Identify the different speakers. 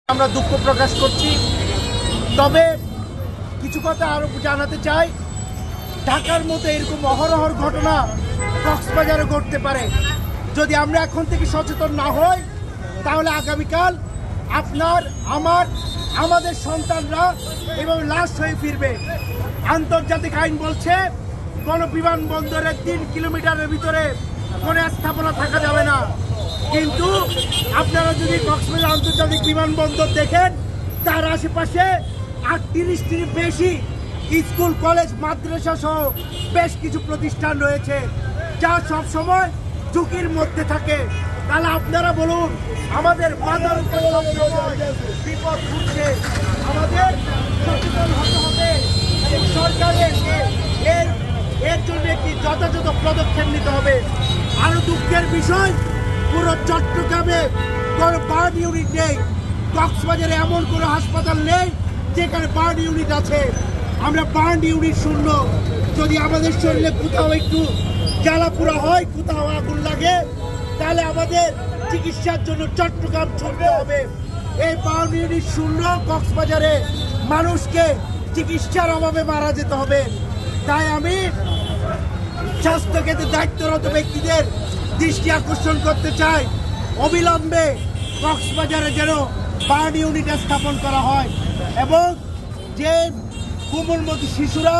Speaker 1: আমরা দুঃখ প্রকাশ করছি। তবে কিছু কথা আরো জানাতে চাই, ঢাকার মতো এরকম অহরহর ঘটনা কক্সবাজারে ঘটতে পারে। যদি আমরা এখন থেকে সচেতন না হই, তাহলে আগামীকাল আপনার আমাদের সন্তানরা এবং লাশ হয়ে ফিরবে। আন্তর্জাতিক আইন বলছে কোন বিমানবন্দরের ৩ কিলোমিটারের ভিতরে কোনো স্থাপনা থাকা যাবে না, কিন্তু আপনারা যদি কক্সবাজার আন্তর্জাতিক বিমানবন্দর দেখেন, তার আশেপাশে ৩৮টির বেশি স্কুল, কলেজ, মাদ্রাসা সহ বেশ কিছু প্রতিষ্ঠান রয়েছে, যা সব সময় ঝুঁকির মধ্যে থাকে। তাহলে আপনারা বলুন, আমাদের মাথার উপর বিপদ ঘটছে, আমাদের সচেতন হতে হবে এবং সরকারের এর জন্য একটি যথাযথ পদক্ষেপ নিতে হবে। আরো দুঃখের বিষয়, পুরো চট্টগ্রামে কোনো বার্ন ইউনিট নেই। কক্সবাজারে এমন কোনো হাসপাতাল নেই যেখানে বার্ন ইউনিট আছে। আমরা বার্ন ইউনিট শূন্য। যদি আমাদের শরীরে কোথাও একটু জ্বালাপোড়া হয়, কোথাও আগুন লাগে, তাহলে আমাদের চিকিৎসার জন্য চট্টগ্রাম ছুটতে হবে। এই বার্ন ইউনিট শূন্য কক্সবাজারে মানুষকে চিকিৎসার অভাবে মারা যেতে হবে। তাই আমি স্বাস্থ্য ক্ষেত্রে দায়িত্বরত ব্যক্তিদের দৃষ্টি আকর্ষণ করতে চাই, অবিলম্বে কক্সবাজারে যেন বার্ন ইউনিট স্থাপন করা হয় এবং যে কোমলমতি শিশুরা